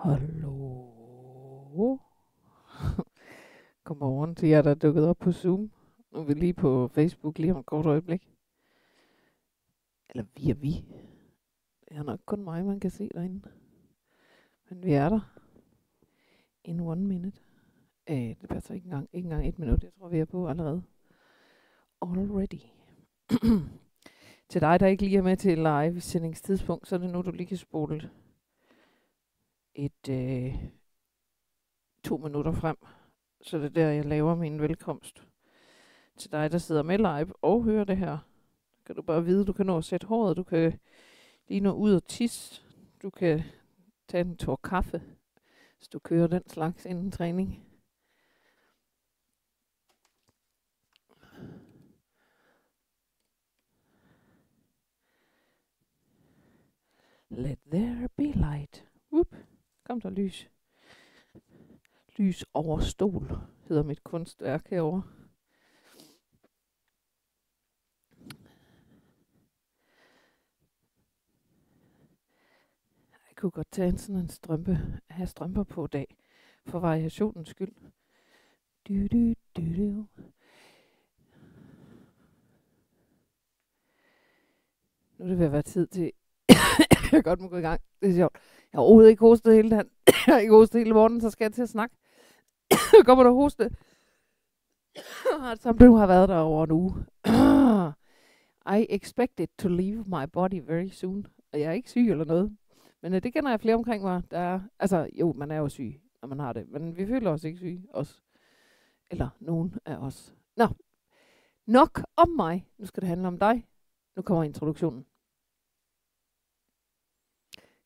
Hallo. Godmorgen til jer, der er dukket op på Zoom. Nu er vi lige på Facebook lige om et kort øjeblik. Eller vi. Det er nok kun mig, man kan se derinde. Men vi er der. In 1 minute. Det passer ikke engang 1 minut. Jeg tror, vi er på allerede. Already. Til dig, der ikke lige er med til live sendingstidspunkt, så er det nu, du lige kan spole 2 minutter frem. Så det er der, jeg laver min velkomst. Til dig, der sidder med live og hører det her, kan du bare vide, du kan nå at sætte håret, du kan lige nå ud og tisse, du kan tage en tår kaffe, hvis du kører den slags inden træning. Let there be light. Whoop. Kom der lys. Lys over stol hedder mit kunstværk herovre. Jeg kunne godt tage sådan en have strømper på dag, for variationens skyld. Nu er det ved at være tid til, jeg godt må gå i gang. Det er sjovt. Jeg har overhovedet ikke hostet hele dagen. Jeg har ikke hostet hele morgenen, så skal jeg til at snakke. Så kommer der hoste. Som du har været der over en uge. I expected to leave my body very soon. Og jeg er ikke syg eller noget. Men det kender jeg flere omkring mig. Man er jo syg, når man har det. Men vi føler os ikke syge. Os. Eller nogen af os. Nå. Nok om mig. Nu skal det handle om dig. Nu kommer introduktionen.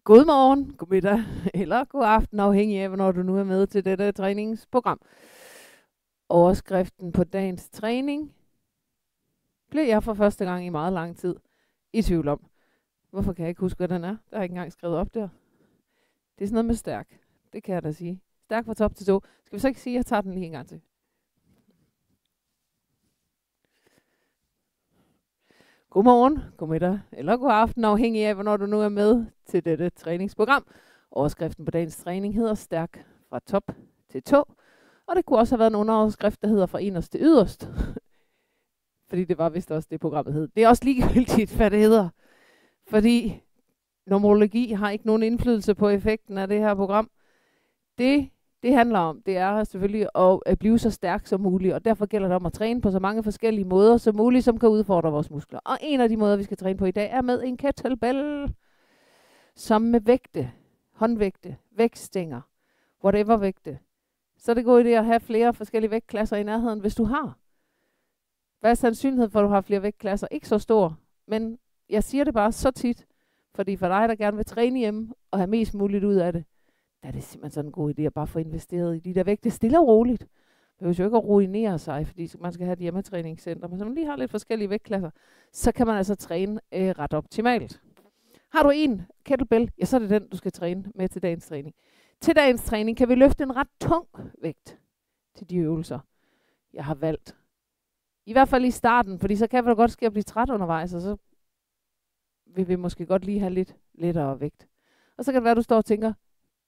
God morgen, god middag eller god aften, afhængig af, hvornår du nu er med til dette træningsprogram. Overskriften på dagens træning blev jeg for første gang i meget lang tid i tvivl om. Hvorfor kan jeg ikke huske, hvad den er? Der er ikke engang skrevet op der. Det er sådan noget med stærk. Det kan jeg da sige. Stærk fra top til tå. Skal vi så ikke sige, at jeg tager den lige en gang til? God morgen, god middag eller god aften, afhængig af, hvornår du nu er med til dette træningsprogram. Overskriften på dagens træning hedder stærk fra top til tå. Og det kunne også have været en underoverskrift, der hedder fra inderst til yderst. Fordi det var vist også det, programmet hed. Det er også ligegyldigt, hvad det hedder. Fordi numerologi har ikke nogen indflydelse på effekten af det her program. Det handler om, det er selvfølgelig at blive så stærk som muligt, og derfor gælder det om at træne på så mange forskellige måder som muligt, som kan udfordre vores muskler. Og en af de måder, vi skal træne på i dag, er med en kettlebell, som med vægte, håndvægte, vægtstænger, whatever vægte. Så er det god idé at have flere forskellige vægtklasser i nærheden, hvis du har. Hvad er sandsynligheden for, at du har flere vægtklasser? Ikke så stor, men jeg siger det bare så tit, fordi for dig, der gerne vil træne hjemme og have mest muligt ud af det, der er det simpelthen sådan en god idé at bare få investeret i de der vægte stille og roligt. Det behøver jo ikke at ruinere sig, fordi man skal have et hjemmetræningscenter. Men så man lige har lidt forskellige vægtklasser, så kan man altså træne ret optimalt. Har du en kettlebell, ja, så er det den, du skal træne med til dagens træning. Til dagens træning kan vi løfte en ret tung vægt til de øvelser, jeg har valgt. I hvert fald i starten, fordi så kan det godt ske at blive træt undervejs, og så vil vi måske godt lige have lidt lettere vægt. Og så kan det være, at du står og tænker,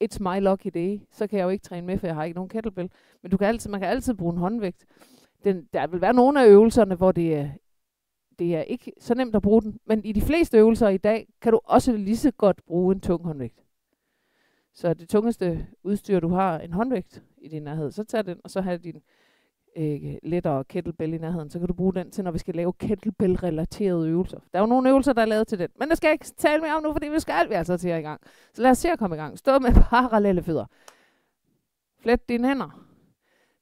it's my lucky day, så kan jeg jo ikke træne med, for jeg har ikke nogen kettlebell. Men man kan altid bruge en håndvægt. Der vil være nogle af øvelserne, hvor det er ikke så nemt at bruge den. Men i de fleste øvelser i dag, kan du også lige så godt bruge en tung håndvægt. Så det tungeste udstyr, du har, en håndvægt i din nærhed, så tag den, og så have din lettere kettlebell i nærheden. Så kan du bruge den til, når vi skal lave kettlebell-relaterede øvelser. Der er jo nogle øvelser, der er lavet til den. Men det skal jeg ikke tale mere om nu, fordi vi skal altså til i gang. Så lad os se at komme i gang. Stå med parallelle fødder. Flet dine hænder.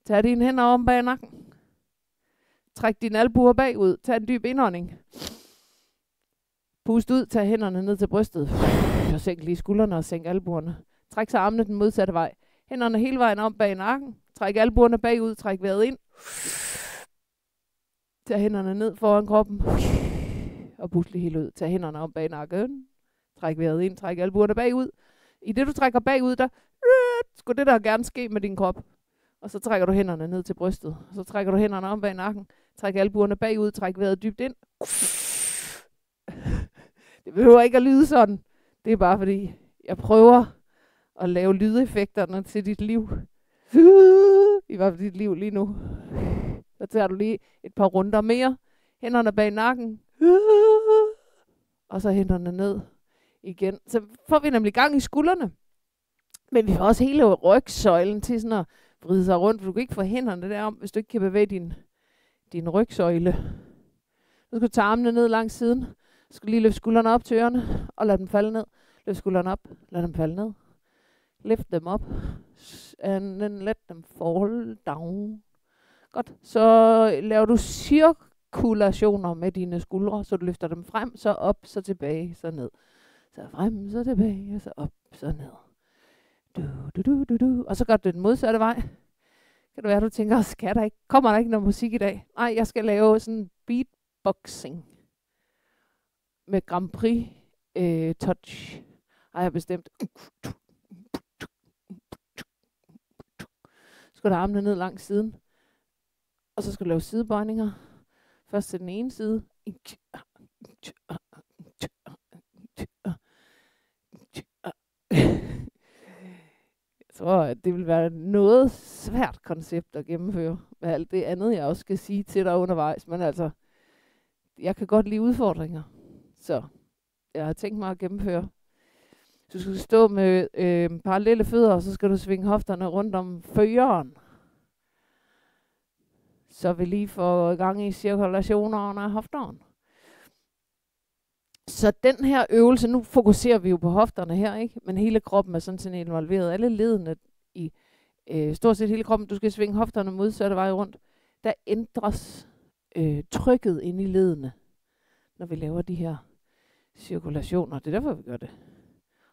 Tag dine hænder om bag nakken. Træk dine albuer bagud. Tag en dyb indånding. Pust ud. Tag hænderne ned til brystet. Og sænk lige skuldrene og sænk albuerne. Træk så armene den modsatte vej. Hænderne hele vejen om bag nakken. Træk albuerne bagud. Træk vejret ind. Tag hænderne ned foran kroppen. Og pust lige helt ud. Tag hænderne om bag nakken. Træk vejret ind. Træk albuerne bagud. I det du trækker bagud, der skulle det der gerne ske med din krop. Og så trækker du hænderne ned til brystet. Og så trækker du hænderne om bag nakken. Træk albuerne bagud. Træk vejret dybt ind. Det behøver ikke at lyde sådan. Det er bare fordi, jeg prøver at lave lydeffekterne til dit liv. I hvert fald dit liv lige nu. Så tager du lige et par runder mere. Hænderne bag nakken. Og så hænderne ned igen. Så får vi nemlig gang i skuldrene. Men vi får også hele rygsøjlen til sådan at vride sig rundt. For du kan ikke få hænderne derom, hvis du ikke kan bevæge din rygsøjle. Nu skal du tage armene ned langs siden. Du skal lige løfte skuldrene op til ørerne. Og lad dem falde ned. Løft skuldrene op. Lad dem falde ned. Lift dem op. And then let them fall down. Godt. Så laver du cirkulationer med dine skuldre. Så du løfter dem frem, så op, så tilbage, så ned. Så frem, så tilbage, så op, så ned. Og så gør du den modsatte vej. Kan det være, du tænker, kommer der ikke noget musik i dag? Nej, jeg skal lave sådan beatboxing med Grand Prix touch. Har jeg bestemt. Så skal du armene ned langs siden. Og så skal du lave sidebøjninger. Først til den ene side. Jeg tror, at det vil være noget svært koncept at gennemføre med alt det andet, jeg også skal sige til dig undervejs. Men altså, jeg kan godt lide udfordringer. Så jeg har tænkt mig at gennemføre. Du skal stå med parallelle fødder, og så skal du svinge hofterne rundt om føreren. Så vi lige får gang i cirkulationerne af hofterne. Så den her øvelse, nu fokuserer vi jo på hofterne her, ikke? Men hele kroppen er sådan involveret. Alle ledene i stort set hele kroppen, du skal svinge hofterne modsatte vej rundt. Der ændres trykket inde i ledene, når vi laver de her cirkulationer. Det er derfor, vi gør det.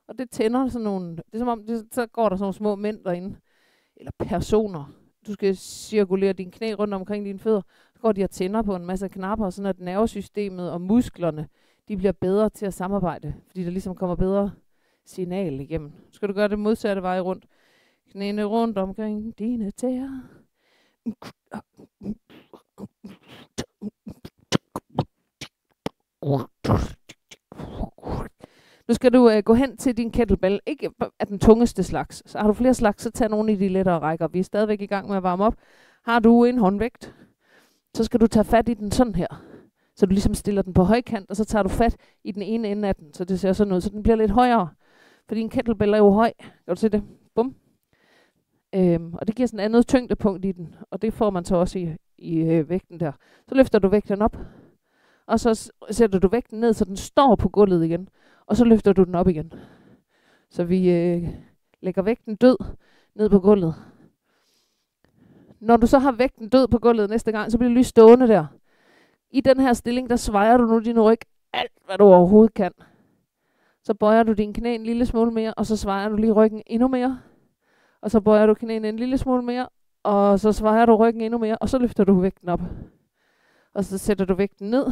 Og det tænder sådan nogle, det er som om, så går der sådan nogle små mænd derinde, eller personer. Du skal cirkulere dine knæ rundt omkring dine fødder. Så går de og tænder på en masse knapper, sådan at nervesystemet og musklerne, de bliver bedre til at samarbejde, fordi der ligesom kommer bedre signal igennem. Så skal du gøre det modsatte vej rundt. Knæene rundt omkring dine tæer. Nu skal du gå hen til din kettlebell. Ikke af den tungeste slags. Så har du flere slags, så tag nogle af de lettere rækker. Vi er stadigvæk i gang med at varme op. Har du en håndvægt, så skal du tage fat i den sådan her. Så du ligesom stiller den på højkant, og så tager du fat i den ene ende af den. Så det ser sådan ud, så den bliver lidt højere. Fordi en kettlebell er jo høj. Kan du se det? Bum. Og det giver sådan et andet tyngdepunkt i den. Og det får man så også i vægten der. Så løfter du vægten op. Og så sætter du vægten ned, så den står på gulvet igen. Og så løfter du den op igen. Så vi lægger vægten død ned på gulvet. Når du så har vægten død på gulvet næste gang, så bliver du lige stående der. I den her stilling, der svejer du nu din ryg alt, hvad du overhovedet kan. Så bøjer du din knæ en lille smule mere, og så svejer du lige ryggen endnu mere. Og så bøjer du knæene en lille smule mere, og så svejer du ryggen endnu mere, og så løfter du vægten op. Og så sætter du vægten ned.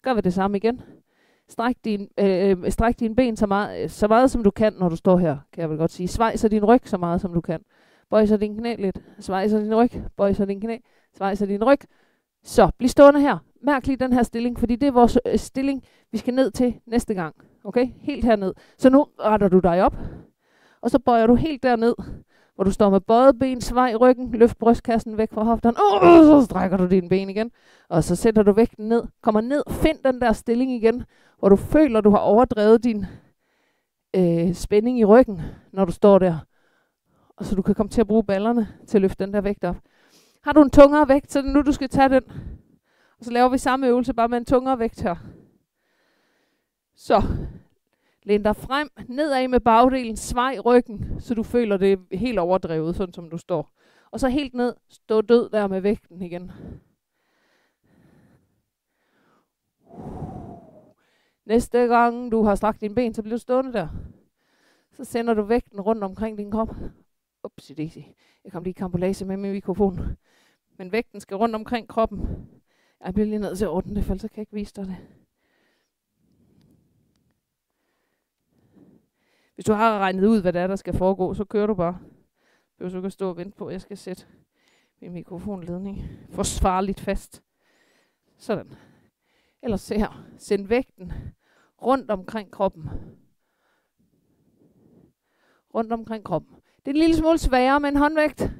Gør vi det samme igen. Stræk dine ben så meget som du kan, når du står her, kan jeg vel godt sige. Svejser din ryg så meget som du kan. Bøj så din knæ lidt. Svejser din ryg. Bøj så din knæ. Svejser din ryg. Så, bliv stående her. Mærk lige den her stilling, fordi det er vores stilling, vi skal ned til næste gang. Okay? Helt herned. Så nu retter du dig op, og så bøjer du helt derned, hvor du står med bøjet ben, svej ryggen, løft brystkassen væk fra hofterne, så strækker du dine ben igen, og så sætter du vægten ned, kommer ned, find den der stilling igen, hvor du føler, du har overdrevet din spænding i ryggen, når du står der, og så du kan komme til at bruge ballerne til at løfte den der vægt op. Har du en tungere vægt, så er det nu, du skal tage den. Og så laver vi samme øvelse, bare med en tungere vægt her. Så, læn dig frem, nedad med bagdelen, svej ryggen, så du føler det helt overdrevet, sådan som du står. Og så helt ned, stå død der med vægten igen. Næste gang du har strakt dine ben, så bliver du stående der. Så sender du vægten rundt omkring din krop. Upsi-daisy. Jeg kom lige i kampolage med min mikrofon. Men vægten skal rundt omkring kroppen. Jeg bliver lige nødt til at ordne det, for ellers kan jeg ikke vise dig det. Hvis du har regnet ud, hvad det er, der skal foregå, så kører du bare. Hvis du kan stå og vente på, at jeg skal sætte min mikrofonledning forsvarligt fast. Sådan. Ellers se her. Send vægten rundt omkring kroppen. rundt omkring kroppen. Det er en lille smule sværere med en håndvægt,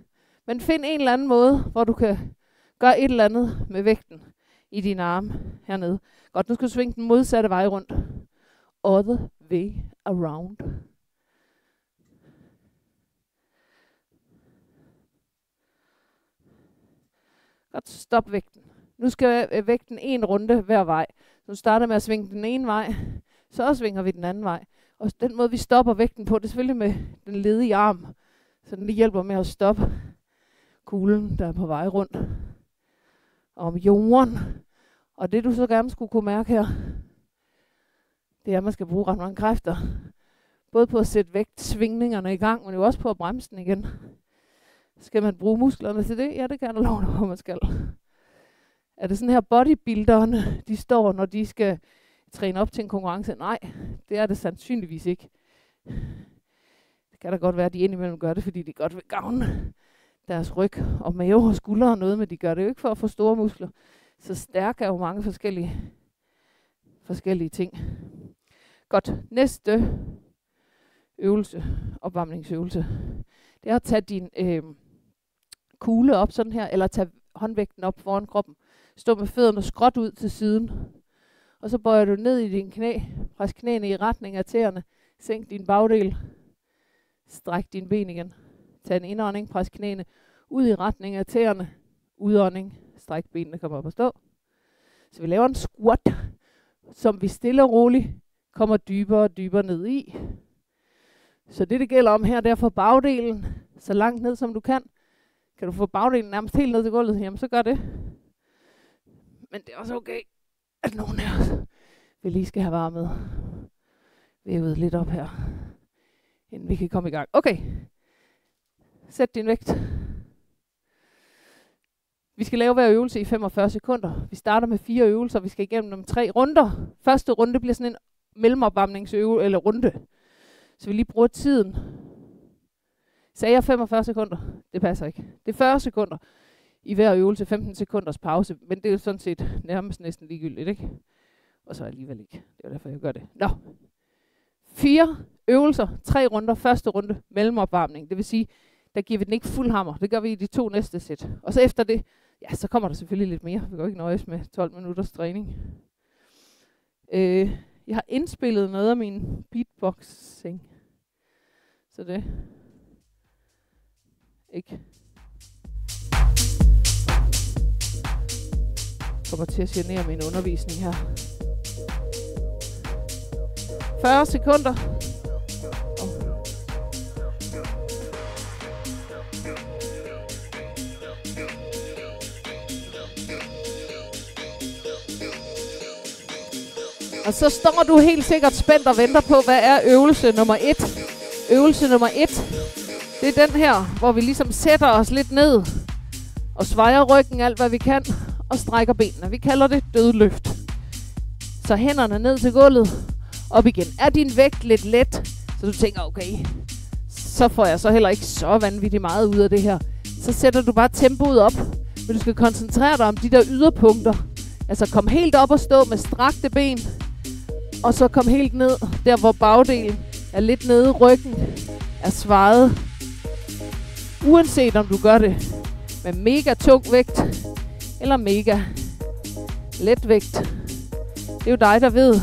men find en eller anden måde, hvor du kan gøre et eller andet med vægten i dine arme hernede. Godt, nu skal du svinge den modsatte vej rundt. Other way around. Godt, stop vægten. Nu skal vægten en runde hver vej. Nu starter med at svinge den ene vej, så svinger vi den anden vej. Og den måde, vi stopper vægten på, det er selvfølgelig med den ledige arm. Så den lige hjælper med at stoppe kuglen, der er på vej rundt om jorden. Og det, du så gerne skulle kunne mærke her, det er, at man skal bruge ret mange kræfter. Både på at sætte vægtsvingningerne i gang, men jo også på at bremse den igen. Skal man bruge musklerne til det? Ja, det kan jeg da love dig, hvor man skal. Er det sådan her bodybuilderne, de står, når de skal træne op til en konkurrence? Nej, det er det sandsynligvis ikke. Det kan da godt være, at de indimellem gør det, fordi de godt vil gavne deres ryg og mave og skuldre og noget, men de gør det jo ikke for at få store muskler. Så stærk er jo mange forskellige ting. Godt, næste øvelse, opvarmningsøvelse, det er at tage din kugle op sådan her, eller tage håndvægten op foran kroppen. Stå med fødderne skråt ud til siden. Og så bøjer du ned i dine knæ. Pres knæene i retning af tæerne. Sænk din bagdel. Stræk dine ben igen. Tag en indånding. Pres knæene ud i retning af tæerne. Udånding. Stræk benene. Kom op og stå. Så vi laver en squat, som vi stille og roligt kommer dybere og dybere ned i. Så det gælder om her, det er at få bagdelen så langt ned, som du kan. Kan du få bagdelen nærmest helt ned til gulvet, jamen så gør det. Men det er også okay, at nogen af os vi lige skal have varmet vævet lidt op her, inden vi kan komme i gang. Okay, sæt din vægt. Vi skal lave hver øvelse i 45 sekunder. Vi starter med 4 øvelser, vi skal igennem dem 3 runder. Første runde bliver sådan en mellemopvarmningsøvelse eller runde. Så vi lige bruger tiden. Sagde jeg 45 sekunder? Det passer ikke. Det er 40 sekunder i hver øvelse, 15 sekunders pause. Men det er jo sådan set nærmest næsten ligegyldigt, ikke? Og så alligevel ikke. Det er derfor, jeg gør det. Nå. 4 øvelser, 3 runder. Første runde, mellemopvarmning. Det vil sige, der giver vi den ikke fuld hammer. Det gør vi i de 2 næste sæt. Og så efter det, ja, så kommer der selvfølgelig lidt mere. Vi kan jo ikke nøjes med 12 minutters træning. Jeg har indspillet noget af min beatboxing. Så det ikke kommer til at genere min undervisning her. 40 sekunder. Og så står du helt sikkert spændt og venter på, hvad er øvelse nummer 1. Øvelse nummer 1, det er den her, hvor vi ligesom sætter os lidt ned og svejer ryggen alt, hvad vi kan, og strækker benene. Vi kalder det dødløft. Så hænderne ned til gulvet, op igen. Er din vægt lidt let, så du tænker, okay, så får jeg så heller ikke så vanvittigt meget ud af det her. Så sætter du bare tempoet op, men du skal koncentrere dig om de der yderpunkter. Altså kom helt op og stå med strakte ben, og så kom helt ned, der hvor bagdelen er lidt nede, ryggen er svejet. Uanset om du gør det med mega tung vægt, eller mega let vægt. Det er jo dig, der ved,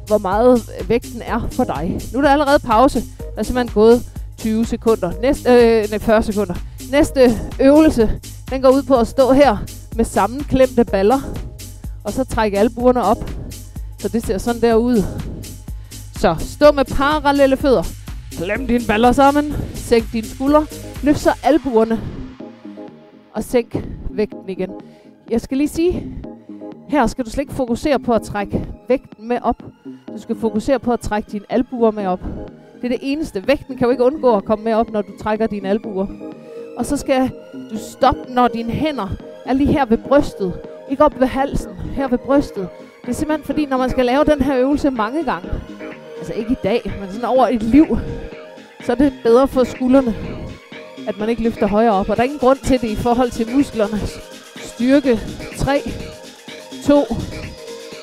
hvor meget vægten er for dig. Nu er der allerede pause. Der er simpelthen gået 20 sekunder. 40 sekunder. Næste øvelse, den går ud på at stå her med sammenklemte baller. Og så trække albuerne op. Så det ser sådan der ud. Så stå med parallelle fødder. Klem dine baller sammen. Sænk dine skuldre. Løft så albuerne. Og sænk vægten igen. Jeg skal lige sige, her skal du slet ikke fokusere på at trække vægten med op. Du skal fokusere på at trække dine albuer med op. Det er det eneste. Vægten kan jo ikke undgå at komme med op, når du trækker dine albuer. Og så skal du stoppe, når dine hænder er lige her ved brystet. Ikke op ved halsen, her ved brystet. Det er simpelthen fordi, når man skal lave den her øvelse mange gange, altså ikke i dag, men sådan over et liv, så er det bedre for skuldrene, at man ikke løfter højere op. Og der er ingen grund til det i forhold til musklernes styrke. 3, 2,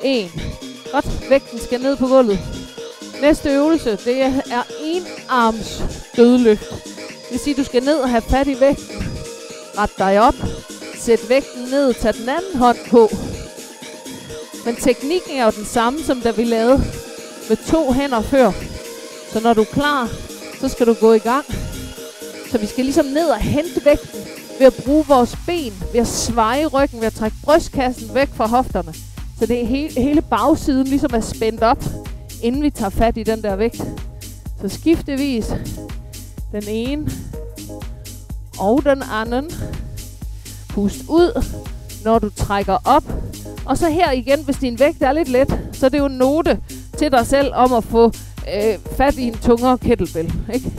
1. Godt, vægten skal ned på gulvet. Næste øvelse, det er enarms dødløft. Det vil sige, at du skal ned og have fat i vægten. Ret dig op. Sæt vægten ned. Tag den anden hånd på. Men teknikken er jo den samme, som da vi lavede med 2 hænder før. Så når du er klar, så skal du gå i gang. Så vi skal ligesom ned og hente vægten ved at bruge vores ben, ved at sveje ryggen, ved at trække brystkassen væk fra hofterne. Så det er hele bagsiden ligesom er spændt op, inden vi tager fat i den der vægt. Så skiftevis den ene og den anden. Pust ud, når du trækker op. Og så her igen, hvis din vægt er lidt let, så er det jo en note til dig selv om at få fat i en tungere kettlebell. Ikke?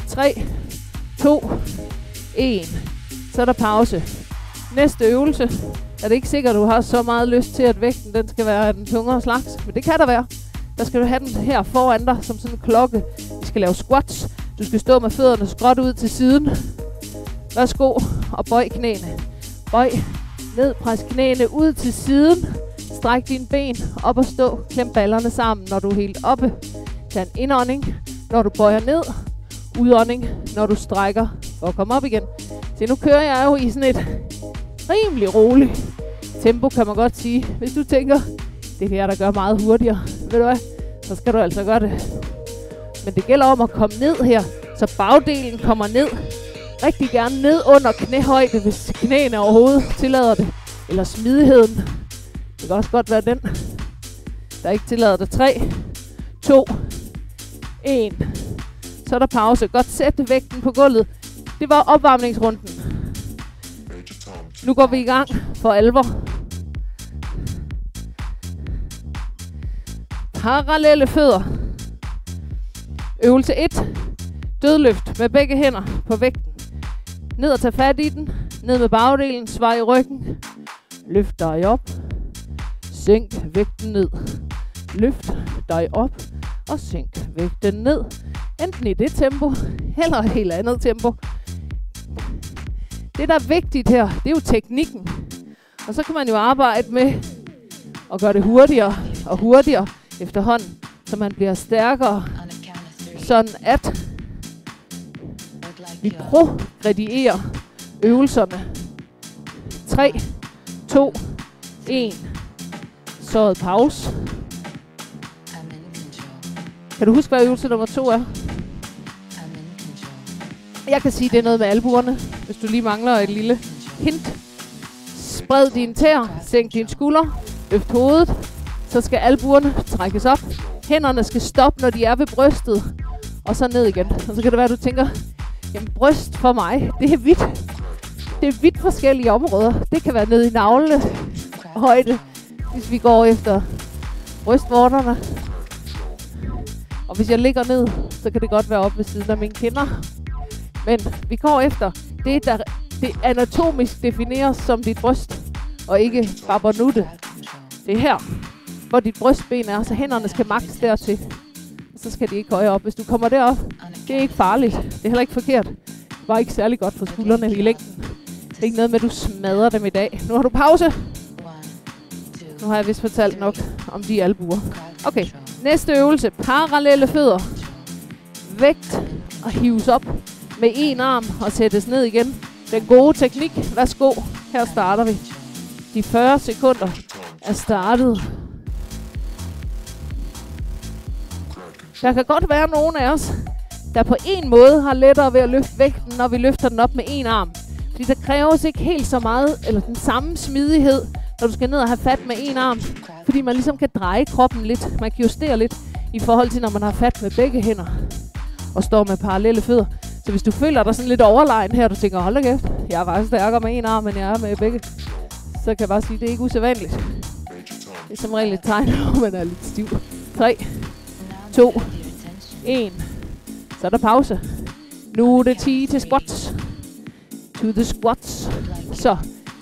3, 2, 1. Så er der pause. Næste øvelse. Er det ikke sikkert, at du har så meget lyst til, at vægten den skal være den tungere slags? Men det kan der være. Der skal du have den her foran dig, som sådan en klokke. Vi skal lave squats. Du skal stå med fødderne skråt ud til siden. Værsgo, og bøj knæene. Bøj ned, pres knæene ud til siden. Stræk dine ben op og stå. Klem ballerne sammen, når du er helt oppe. Tag en indånding, når du bøjer ned. Udånding, når du strækker for at komme op igen. Se, nu kører jeg jo i sådan et rimelig roligt tempo, kan man godt sige. Hvis du tænker, det kan jeg da gøre meget hurtigere, ved du hvad, så skal du altså gøre det. Men det gælder om at komme ned her, så bagdelen kommer ned. Rigtig gerne ned under knæhøjde, hvis knæene overhovedet tillader det. Eller smidigheden. Det kan også godt være den, der ikke tillader det. 3, 2, 1. Så er der pause. Godt sæt vægten på gulvet. Det var opvarmningsrunden. Nu går vi i gang for alvor. Parallelle fødder. Øvelse 1. Dødløft med begge hænder på vægten. Ned og tage fat i den. Ned med bagdelen. Svej i ryggen. Løft dig op. Sænk vægten ned. Løft dig op. Og sænk vægten ned. Enten i det tempo, eller et helt andet tempo. Det, der er vigtigt her, det er jo teknikken. Og så kan man jo arbejde med at gøre det hurtigere og hurtigere efterhånden, så man bliver stærkere. Sådan at vi progredierer øvelserne. 3, 2, 1. Så er pause. Kan du huske, hvad øvelse nummer 2 er? Jeg kan sige, det er noget med albuerne, hvis du lige mangler et lille hint. Spred dine tæer, sænk dine skuldre, løft hovedet. Så skal albuerne trækkes op. Hænderne skal stoppe, når de er ved brystet. Og så ned igen. Og så kan det være, at du tænker, jamen bryst for mig, det er vidt. Det er vidt forskellige områder. Det kan være nede i navlehøjde, hvis vi går efter brystvorterne. Og hvis jeg ligger ned, så kan det godt være op ved siden af mine kinder. Men vi går efter det, der det anatomisk defineres som dit bryst, og ikke babernutte. Det er her, hvor dit brystben er, så hænderne skal maks dertil. Så skal de ikke højere op. Hvis du kommer derop, det er ikke farligt. Det er heller ikke forkert. Det var ikke særlig godt for skuldrene i længden. Det er ikke noget med, at du smadrer dem i dag. Nu har du pause. Nu har jeg vist fortalt nok om de albuer. Okay, næste øvelse. Parallelle fødder. Vægt og hives op med en arm og sættes ned igen. Den gode teknik. Værsgo. Her starter vi. De 40 sekunder er startet. Der kan godt være nogen af os, der på en måde har lettere ved at løfte vægten, når vi løfter den op med en arm. Fordi der kræves ikke helt så meget, eller den samme smidighed, når du skal ned og have fat med en arm. Fordi man ligesom kan dreje kroppen lidt. Man kan justere lidt i forhold til, når man har fat med begge hænder og står med parallelle fødder. Så hvis du føler dig sådan lidt overlegen her, og du tænker, hold da kæft, jeg er faktisk stærkere med en arm, end jeg er med begge, så kan jeg bare sige, at det er ikke usædvanligt. Det er som regel et tegn, når man er lidt stiv. 3, 2, 1. Så er der pause. Nu er det 10 til squats. To the squats. Så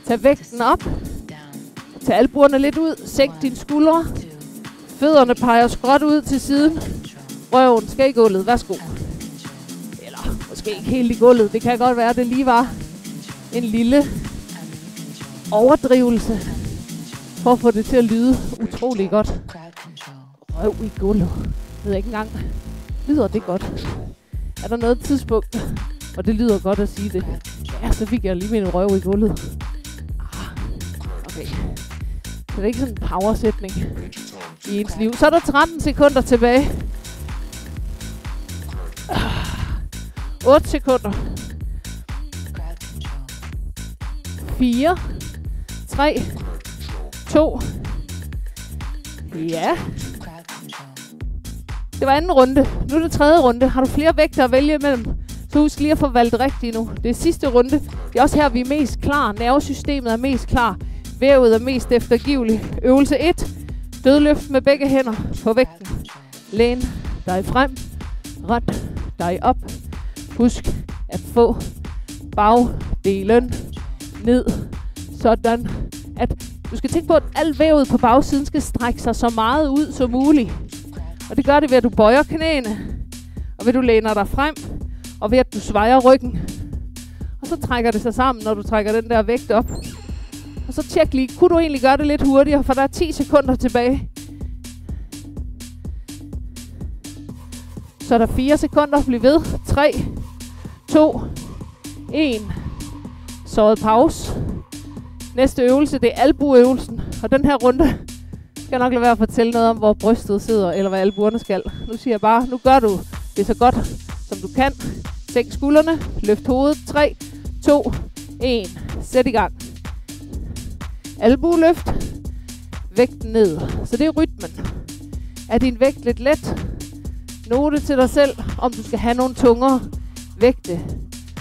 tag vægten op. Tag albuerne lidt ud. Sænk dine skuldre. Fødderne peger skråt ud til siden. Røven skal i gulvet. Værsgo. Eller måske ikke helt i gulvet. Det kan godt være, at det lige var en lille overdrivelse for at få det til at lyde utrolig godt. Røv i gulvet. ved jeg ikke engang. Lyder det godt? Er der noget tidspunkt, og det lyder godt at sige det? Ja, så fik jeg lige min røv i gulvet. Okay. Så det er ikke sådan en powersætning i ens liv. Så er der 13 sekunder tilbage. 8 sekunder. 4, 3, 2. Ja. Det var anden runde. Nu er det tredje runde. Har du flere vægte at vælge imellem, så husk lige at få valgt rigtigt nu. Det er sidste runde. Det er også her, vi er mest klar. Nervesystemet er mest klar. Vævet er mest eftergivelig. Øvelse 1. Dødløft med begge hænder på vægten. Læn dig frem. Ret dig op. Husk at få bagdelen ned. Sådan at du skal tænke på, at alt vævet på bagsiden skal strække sig så meget ud som muligt. Og det gør det ved, at du bøjer knæene. Og ved, at du læner dig frem. Og ved, at du svejer ryggen. Og så trækker det sig sammen, når du trækker den der vægt op. Og så tjek lige, kunne du egentlig gøre det lidt hurtigere, for der er 10 sekunder tilbage. Så er der 4 sekunder. Bliv ved. 3, 2, 1. Så pause. Næste øvelse, det er albueøvelsen. Og den her runde skal jeg nok lade være at fortælle noget om, hvor brystet sidder, eller hvad albuerne skal. Nu siger jeg bare, nu gør du det så godt, som du kan. Sænk skuldrene, løft hovedet. 3, 2, 1. Sæt i gang. Albueløft. Vægten ned. Så det er rytmen. Er din vægt lidt let? Note til dig selv, om du skal have nogle tungere vægte.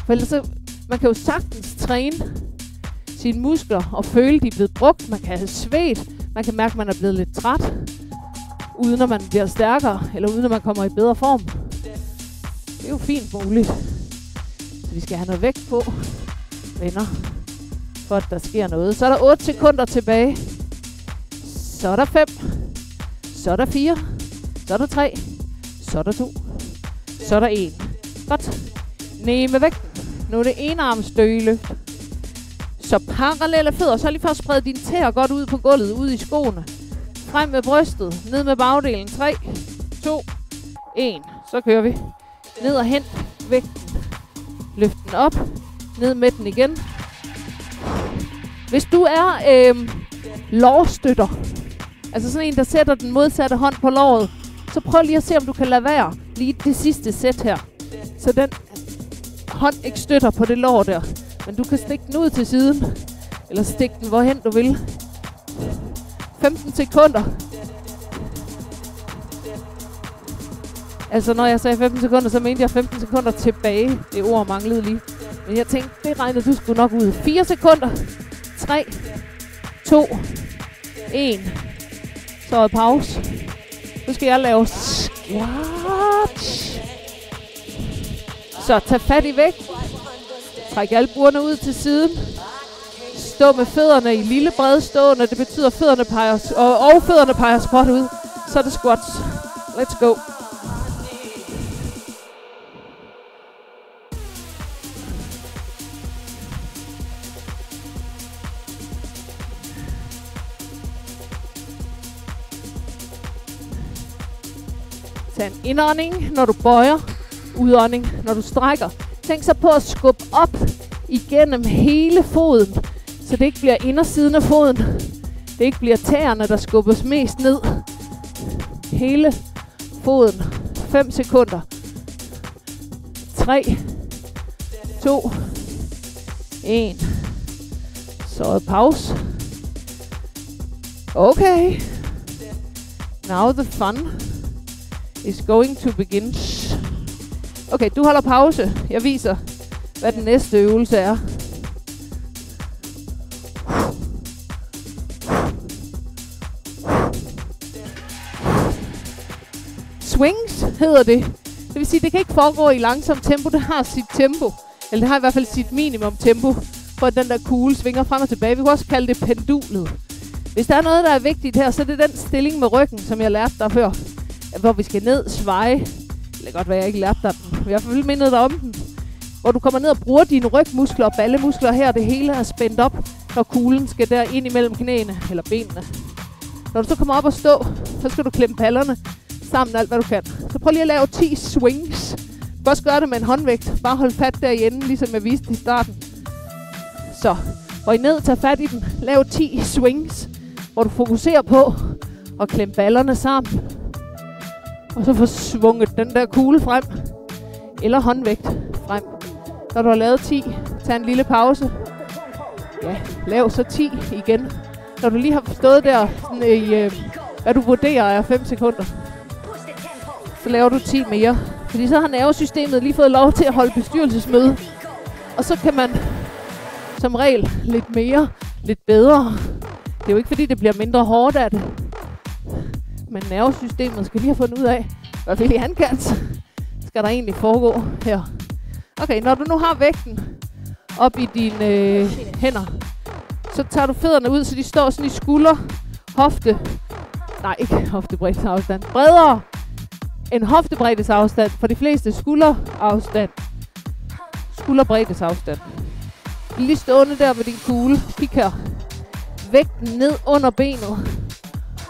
For ellers så, man kan jo sagtens træne sine muskler og føle, de er blevet brugt. Man kan have svedt. Man kan mærke, at man er blevet lidt træt, uden at man bliver stærkere, eller uden at man kommer i bedre form. Det er jo fint muligt. Så vi skal have noget vægt på, venner, for at der sker noget. Så er der 8 sekunder tilbage. Så er der 5. Så er der 4. Så er der 3. Så er der 2. Så er der 1. Godt. Ned med vægten. Nu er det enarmsdøgeløft. Så parallelle fødder. Så lige først spred dine tæer godt ud på gulvet, ud i skoene. Frem med brystet. Ned med bagdelen. 3, 2, 1. Så kører vi. Ned og hent vægten. Løft den op. Ned med den igen. Hvis du er lårstøtter, altså sådan en, der sætter den modsatte hånd på låret, så prøv lige at se, om du kan lade være lige det sidste sæt her. Så den hånd ikke støtter på det lår der. Men du kan stikke den ud til siden. Eller stikke den hvorhen du vil. 15 sekunder. Altså når jeg sagde 15 sekunder, så mente jeg 15 sekunder tilbage. Det ord manglede lige. Men jeg tænkte, det regnede du sgu nok ud. 4 sekunder. 3, 2, 1. Så er pause. Nu skal jeg lave squat. Så tag fat i vægten. Træk albuerne ud til siden. Stå med fødderne i lille brede stående. Det betyder, at fødderne peger, og fødderne peger skråt ud. Så er det squats. Let's go. Tag en indånding, når du bøjer. Udånding, når du strækker. Tænk så på at skubbe op igennem hele foden, så det ikke bliver indersiden af foden. Det ikke bliver tæerne, der skubbes mest ned. Hele foden. 5 sekunder. 3, 2, 1. Så pause. Okay. Now the fun is going to begin. Okay, du holder pause. Jeg viser, hvad den næste øvelse er. Swings hedder det. Det vil sige, det kan ikke foregå i langsomt tempo. Det har sit tempo. Eller det har i hvert fald sit minimum tempo, for at den der kugle svinger frem og tilbage. Vi kan også kalde det pendulet. Hvis der er noget, der er vigtigt her, så er det den stilling med ryggen, som jeg lærte dig før. Hvor vi skal ned, sveje. Det kan godt være, jeg ikke lærte dig den. Jeg har i hvert fald mindet dig om den. Hvor du kommer ned og bruger dine rygmuskler og ballemuskler her. Det hele er spændt op, når kuglen skal der ind imellem knæene eller benene. Når du så kommer op og stå, så skal du klemme pallerne sammen alt, hvad du kan. Så prøv lige at lave 10 swings. Du kan også gøre det med en håndvægt. Bare hold fat der i enden, ligesom jeg viste i starten. Så, gå ned, tag fat i den. Lav 10 swings, hvor du fokuserer på at klemme ballerne sammen. Og så få svunget den der kugle frem. Eller håndvægt frem. Når du har lavet 10, tag en lille pause. Ja, lav så 10 igen. Når du lige har stået der sådan i, hvad du vurderer er 5 sekunder, så laver du 10 mere. Fordi så har nervesystemet lige fået lov til at holde bestyrelsesmøde. Og så kan man som regel lidt mere, lidt bedre. Det er jo ikke fordi, det bliver mindre hårdt af det. Men nervesystemet skal lige have fundet ud af, hvad hvilken handkant skal der egentlig foregå her. Okay, når du nu har vægten op i dine hænder, så tager du fødderne ud, så de står sådan i skulder, hofte. Nej, ikke hoftebreddeafstand. Bredere end hoftebreddeafstand. For de fleste skulderafstand. Skulderbreddeafstand. Lige stående der med din kugle. Kig her. Vægten ned under benet.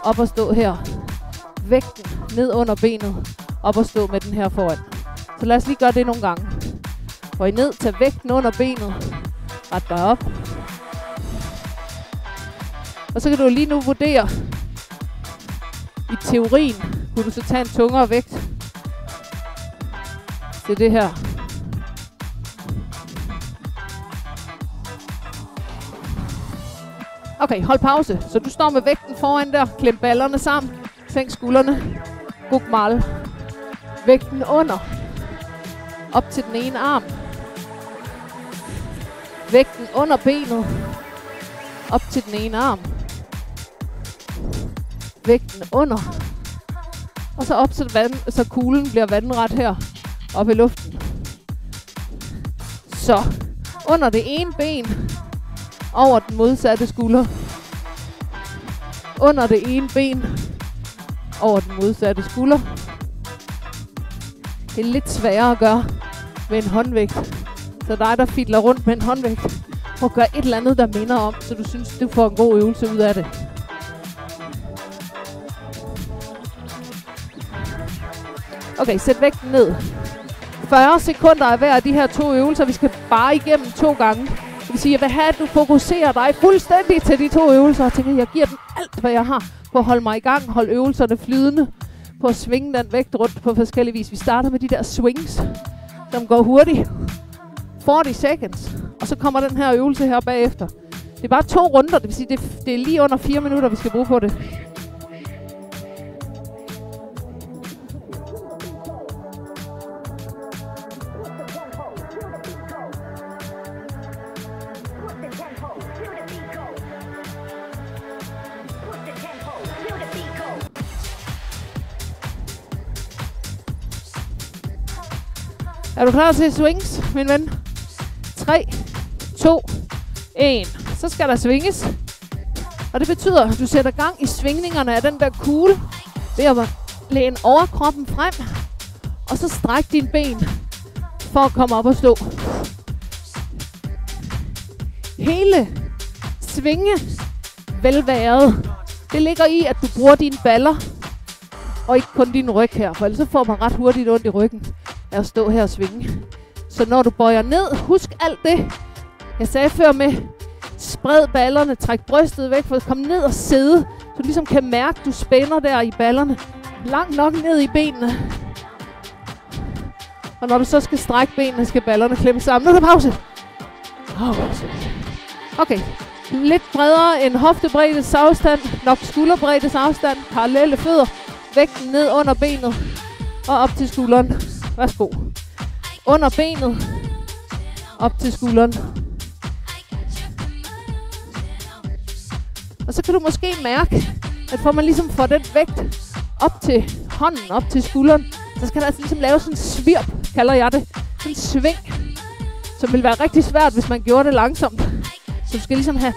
Op og stå her. Vægten ned under benet. Op og stå med den her foran. Så lad os lige gøre det nogle gange. Gå I ned, tag vægten under benet. Ret dig op. Og så kan du lige nu vurdere. I teorien kunne du så tage en tungere vægt til det her. Okay, hold pause. Så du står med vægten foran der. Klem ballerne sammen. Sænk skuldrene. Gugmal. Vægten under. Op til den ene arm. Vægten under benet. Op til den ene arm. Vægten under. Og så op, så kuglen bliver vandret her. Op i luften. Så. Under det ene ben. Over den modsatte skulder. Under det ene ben. Over den modsatte skulder. Det er lidt sværere at gøre med en håndvægt. Så dig, der fidler rundt med en håndvægt, må gøre et eller andet, der minder om, så du synes, du får en god øvelse ud af det. Okay, sæt vægten ned. 40 sekunder af hver af de her 2 øvelser. Vi skal bare igennem 2 gange. Det vil sige, jeg vil have, at du fokuserer dig fuldstændig til de 2 øvelser. Og tænker, jeg giver den alt, hvad jeg har, på at holde mig i gang. Hold øvelserne flydende. På at svinge den vægt rundt på forskellige vis. Vi starter med de der swings, som går hurtigt. 40 seconds. Og så kommer den her øvelse her bagefter. Det er bare 2 runder. Det vil sige, det er lige under 4 minutter, vi skal bruge på det. Er du klar til swings, min ven? 3, 2, 1. Så skal der svinges. Og det betyder, at du sætter gang i svingningerne af den der kugle ved at læne overkroppen frem. Og så stræk dine ben for at komme op og stå. Hele svinge velværet. Det ligger i, at du bruger dine baller og ikke kun din ryg her. For ellers så får man ret hurtigt ondt i ryggen af at stå her og svinge. Så når du bøjer ned, husk alt det, jeg sagde før med spred ballerne, træk brystet væk, for at komme ned og sidde, så du ligesom kan mærke, du spænder der i ballerne, langt nok ned i benene. Og når du så skal strække benene, skal ballerne klemme sammen. Nu er der pause. Okay, lidt bredere end hoftebreddes afstand, nok skulderbreddes afstand, parallelle fødder, vægten ned under benet og op til skulderen. Værsgo. Under benet. Op til skulderen. Og så kan du måske mærke, at for man ligesom får den vægt op til hånden, op til skulderen, så skal der altså ligesom lave sådan en svirp, kalder jeg det. Sådan en sving, som vil være rigtig svært, hvis man gjorde det langsomt. Så du skal ligesom have,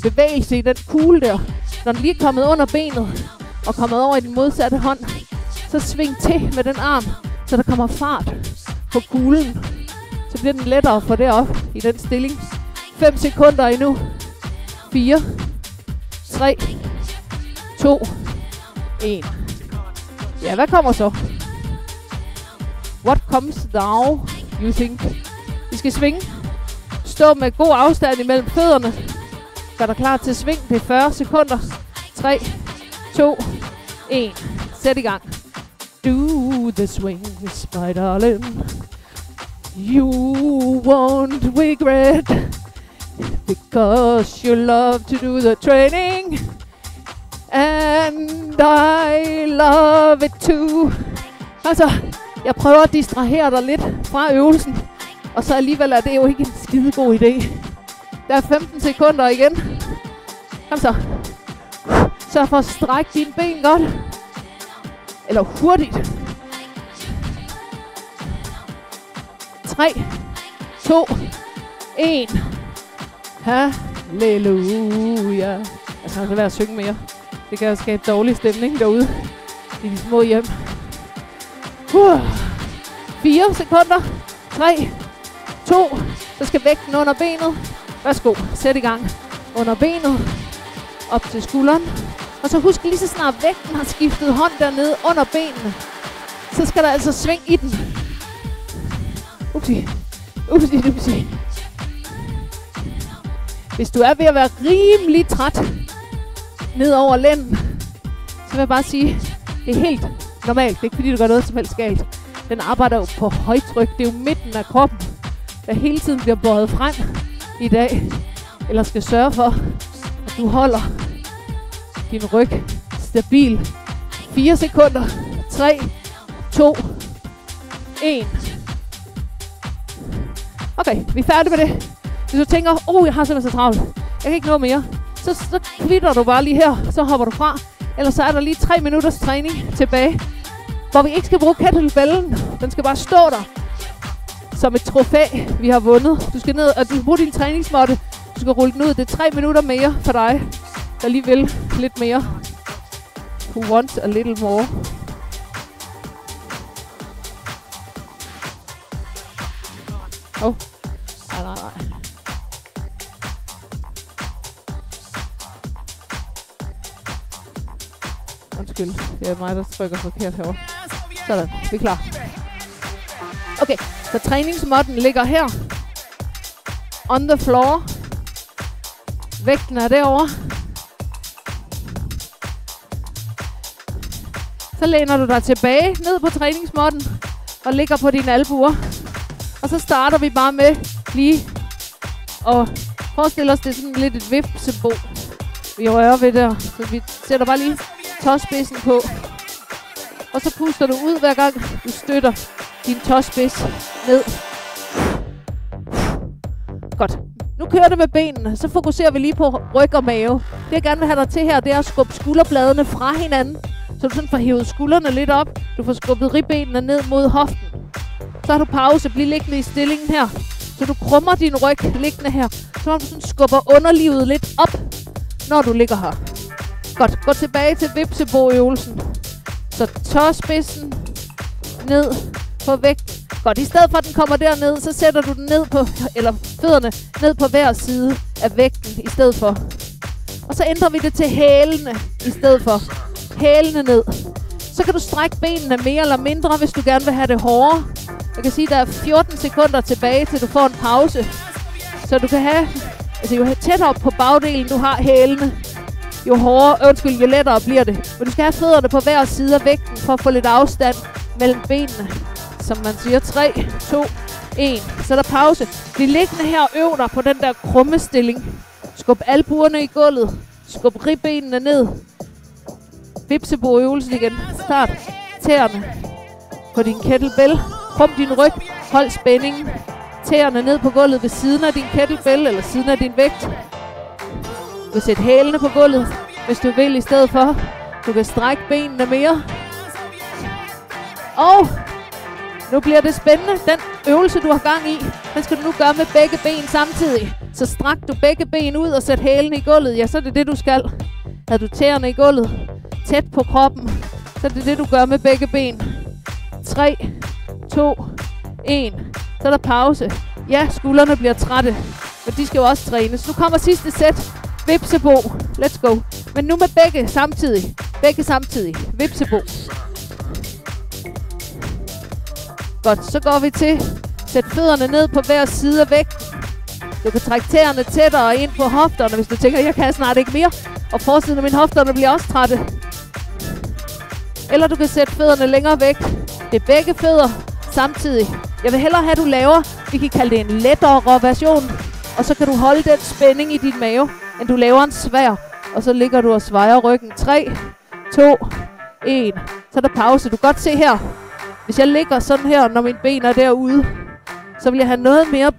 bevægelse i den kugle der. Når den lige er kommet under benet og kommet over i den modsatte hånd, så sving til med den arm, så der kommer fart på kuglen. Så bliver den lettere at få derop i den stilling. 5 sekunder endnu. 4, 3, 2, 1. Ja, hvad kommer så? What comes now, you think? Vi skal svinge. Stå med god afstand imellem fødderne. Gør dig klar til sving. Det er 40 sekunder. 3, 2, 1. Sæt i gang. Do the swing, my darling. You won't regret. Because you love to do the training. And I love it too. Altså, jeg prøver at distrahere dig lidt fra øvelsen. Og så alligevel er det jo ikke en skide god idé. Der er 15 sekunder igen. Kom så. Sørg for at strække dine ben godt. Eller hurtigt. 3, 2, 1. Halleluja. Jeg kan altså være at synge mere. Det kan jo skabe dårlig stemning derude i de små hjem. 4 sekunder. 3, 2. Så skal vægten under benet. Værsgo, sæt i gang. Under benet. Op til skulderen. Og så husk lige så snart vægten har skiftet hånd dernede under benene. Så skal der altså sving i den. Upsi. Upsi, upsi. Hvis du er ved at være rimelig træt ned over lænden, så vil jeg bare sige, det er helt normalt. Det er ikke fordi, du gør noget som helst galt. Den arbejder jo på højtryk. Det er jo midten af kroppen, der hele tiden bliver bøjet frem i dag. Eller skal sørge for, at du holder din ryg stabil. 4 sekunder. 3, 2, 1. Okay, vi er færdige med det. Hvis du tænker, jeg har simpelthen så travlt. Jeg kan ikke nå mere. Så kvitter du bare lige her. Så hopper du fra. Eller så er der lige 3 minutters træning tilbage. Hvor vi ikke skal bruge kettlebellen. Den skal bare stå der. Som et trofæ, vi har vundet. Du skal ned, og du skal bruge din træningsmåtte. Du skal rulle den ud. Det er 3 minutter mere for dig, der lige vil lidt mere. Who wants a little more? Nej. Undskyld, det er mig, der trykker forkert herovre. Sådan, vi er klar. Okay, så træningsmåtten ligger her. On the floor. Vægten er derovre. Så læner du dig tilbage ned på træningsmåtten og ligger på dine albuer. Og så starter vi bare med lige at forestille os, det er sådan lidt et vip-symbol, vi rører ved der. Så vi sætter bare lige tåspidsen på. Og så puster du ud hver gang du støtter din tåspids ned. Godt. Nu kører det med benene. Så fokuserer vi lige på ryg og mave. Det jeg gerne vil have dig til her, det er at skubbe skulderbladene fra hinanden. Så du sådan får hævet skuldrene lidt op. Du får skubbet ribbenene ned mod hoften. Så har du pause. Bliv liggende i stillingen her. Så du krummer din ryg liggende her. Så du sådan skubber underlivet lidt op, når du ligger her. Godt. Gå tilbage til vipsebo-øvelsen. Så tåspidsen ned på vægten. Godt. I stedet for at den kommer derned, så sætter du den ned på, eller fødderne ned på hver side af vægten i stedet for. Og så ændrer vi det til hælene i stedet for. Hælene ned. Så kan du strække benene mere eller mindre, hvis du gerne vil have det hårdere. Jeg kan sige, at der er 14 sekunder tilbage, til du får en pause. Så du kan have, altså jo tættere op på bagdelen du har hælene, jo lettere bliver det. Men du skal have fødderne på hver side af vægten, for at få lidt afstand mellem benene. Som man siger, 3, 2, 1. Så er der pause. Bliv liggende her og øv dig på den der krumme stilling. Skub albuerne i gulvet. Skub ribbenene ned. Vipsebo-øvelsen igen. Start tæerne på din kettlebell. Krum din ryg. Hold spændingen. Tæerne ned på gulvet ved siden af din kettlebell eller siden af din vægt. Du kan sætte hælene på gulvet, hvis du vil i stedet for. Du kan strække benene mere. Og nu bliver det spændende. Den øvelse, du har gang i, den skal du nu gøre med begge ben samtidig. Så stræk du begge ben ud og sæt hælene i gulvet. Ja, så er det det, du skal. Havde du tæerne i gulvet tæt på kroppen, så er det det, du gør med begge ben. 3, 2, 1. Så er der pause. Ja, skuldrene bliver trætte, men de skal jo også trænes. Nu kommer sidste sæt. Vipsebo. Let's go. Men nu med begge samtidig. Begge samtidig. Vipsebo. Godt, så går vi til. Sæt fødderne ned på hver side af vægten. Du kan trække tæerne tættere ind på hofterne, hvis du tænker, jeg kan snart ikke mere. Og forsiden af mine hofterne bliver også trætte. Eller du kan sætte fødderne længere væk. Det er begge fødder samtidig. Jeg vil hellere have, at du laver, vi kan kalde det en lettere version. Og så kan du holde den spænding i din mave, end du laver en svær. Og så ligger du og svejer ryggen. 3, 2, 1. Så er der pause. Du kan godt se her. Hvis jeg ligger sådan her, når mine ben er derude, så vil jeg have noget mere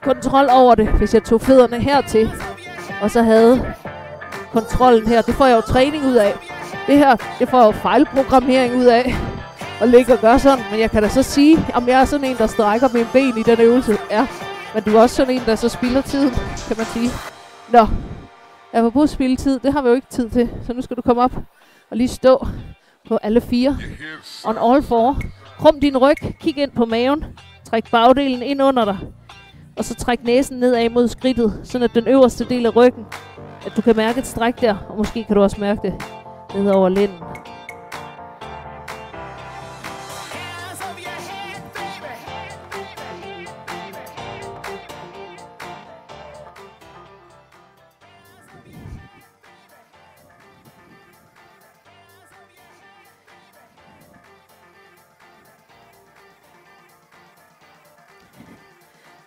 kontrol over det, hvis jeg tog fødderne hertil. Og så havde kontrollen her. Det får jeg jo træning ud af. Det her, det får jeg jo fejlprogrammering ud af. Og ligge og gøre sådan. Men jeg kan da så sige, om jeg er sådan en, der strækker mine ben i den øvelse. Ja, men du er også sådan en, der så spilder tiden, kan man sige. Nå, jeg var på spildtid. Det har vi jo ikke tid til. Så nu skal du komme op og lige stå på alle 4. On all 4. Krum din ryg. Kig ind på maven. Træk bagdelen ind under dig. Og så træk næsen nedad mod skridtet, sådan at den øverste del af ryggen, at du kan mærke et stræk der, og måske kan du også mærke det ned over lænden.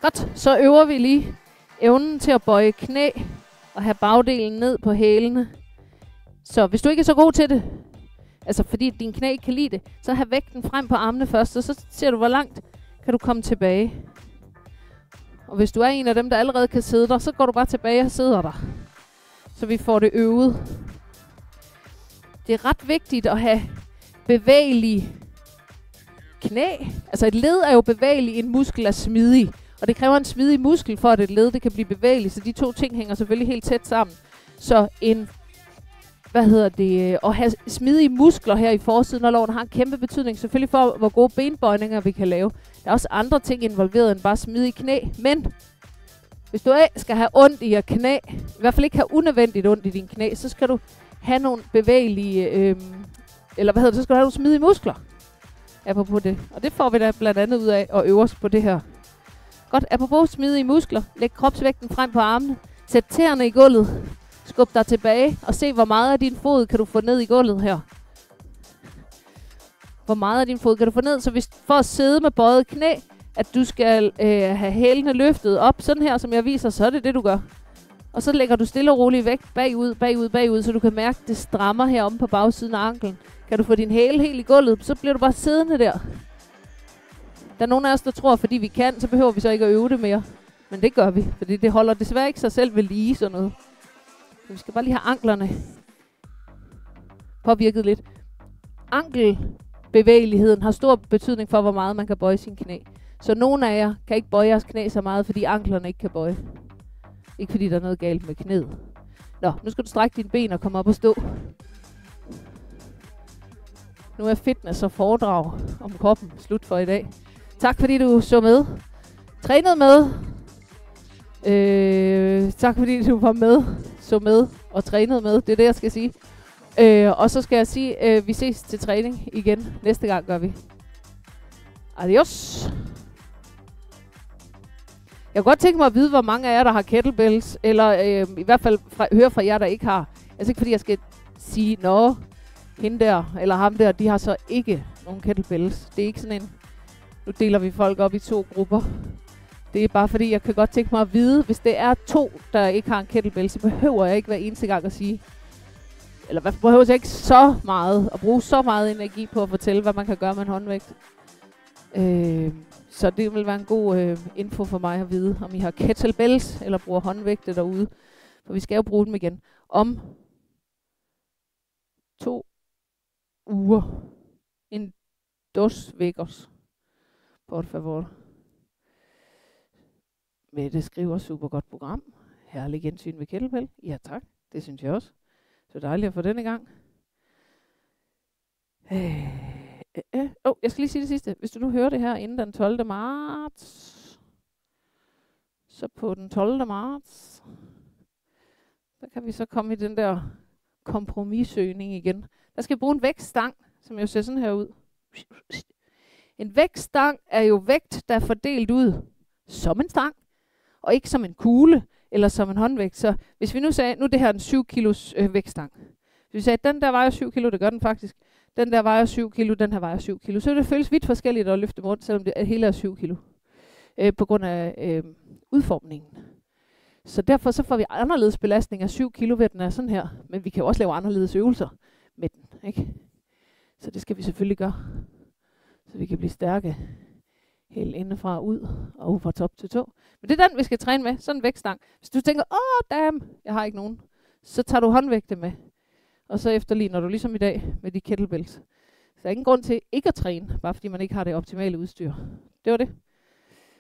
Godt, så øver vi lige evnen til at bøje knæ og have bagdelen ned på hælene. Så hvis du ikke er så god til det, altså fordi din knæ ikke kan lide det, så have vægten frem på armene først, og så ser du, hvor langt kan du komme tilbage. Og hvis du er en af dem, der allerede kan sidde der, så går du bare tilbage og sidder der. Så vi får det øvet. Det er ret vigtigt at have bevægelige knæ. Altså et led er jo bevægelig, en muskel er smidig. Og det kræver en smidig muskel for, at et led det kan blive bevægeligt. Så de to ting hænger selvfølgelig helt tæt sammen. Så at have smidige muskler her i forsiden af låren har en kæmpe betydning. Selvfølgelig for, hvor gode benbøjninger vi kan lave. Der er også andre ting involveret end bare smidige knæ. Men hvis du skal have ondt i knæ, i hvert fald ikke have unødvendigt ondt i din knæ, så skal du have nogle bevægelige, så skal du have nogle smidige muskler. Apropos det. Og det får vi da blandt andet ud af at øve os på det her. Godt, apropos smidige muskler. Læg kropsvægten frem på armene. Sæt tæerne i gulvet. Skub dig tilbage og se, hvor meget af din fod kan du få ned i gulvet her. Hvor meget af din fod kan du få ned? Så hvis for at sidde med bøjet knæ, at du skal have hælene løftet op, sådan her, som jeg viser, så er det det, du gør. Og så lægger du stille og roligt vægt bagud, så du kan mærke, at det strammer heromme på bagsiden af anklen. Kan du få din hæle helt i gulvet, så bliver du bare siddende der. Der er nogen af os, der tror, at fordi vi kan, så behøver vi så ikke at øve det mere. Men det gør vi, fordi det holder desværre ikke sig selv ved lige sådan noget. Så vi skal bare lige have anklerne påvirket lidt. Ankelbevægeligheden har stor betydning for, hvor meget man kan bøje sin knæ. Så nogle af jer kan ikke bøje jeres knæ så meget, fordi anklerne ikke kan bøje. Ikke fordi der er noget galt med knæet. Nå, nu skal du strække dine ben og komme op og stå. Nu er fitness og foredrag om kroppen slut for i dag. Tak fordi du så med. Trænede med. Tak fordi du var med. Så med og trænede med. Det er det, jeg skal sige. Og så skal jeg sige, vi ses til træning igen. Næste gang gør vi. Adios. Jeg kunne godt tænke mig at vide, hvor mange af jer, der har kettlebells. Eller i hvert fald høre fra jer, der ikke har. Altså ikke fordi jeg skal sige, nå, hende der eller ham der, de har så ikke nogen kettlebells. Det er ikke sådan en... Nu deler vi folk op i 2 grupper. Det er bare fordi, jeg kan godt tænke mig at vide, hvis det er 2, der ikke har en kettlebell, så behøver jeg ikke hver eneste gang at sige, eller hvad behøver jeg ikke så meget, at bruge så meget energi på at fortælle, hvad man kan gøre med en håndvægt. Så det vil være en god info for mig at vide, om I har kettlebells eller bruger håndvægte derude. For vi skal jo bruge dem igen om 2 uger. En 2 veckors. Por favor. Mette skriver super godt program. Herlig gensyn med kettlebell. Ja tak, det synes jeg også. Så dejligt at få denne gang. Jeg skal lige sige det sidste. Hvis du nu hører det her inden den 12. marts, så på den 12. marts, så kan vi så komme i den der kompromissøgning igen. Der skal jeg bruge en vægtstang, som jo ser sådan her ud. En vægtstang er jo vægt, der er fordelt ud som en stang, og ikke som en kugle eller som en håndvægt. Så hvis vi nu sagde, nu er det her en 7 kilos vægtstang. Hvis vi sagde, at den der vejer 7 kilo, det gør den faktisk. Den der vejer 7 kilo, den her vejer 7 kilo. Så det føles vidt forskelligt at løfte dem rundt, selvom det hele er 7 kilo. På grund af udformningen. Så derfor så får vi anderledes belastning af 7 kilo ved den er sådan her. Men vi kan jo også lave anderledes øvelser med den. Ikke? Så det skal vi selvfølgelig gøre. Så vi kan blive stærke helt indefra og ud og fra top til tå. Men det er den, vi skal træne med. Sådan en vægtstang. Hvis du tænker, damn, jeg har ikke nogen. Så tager du håndvægte med. Og så efterligner du ligesom i dag med de kettlebells. Så der er ingen grund til ikke at træne, bare fordi man ikke har det optimale udstyr. Det var det,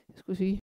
jeg skulle sige.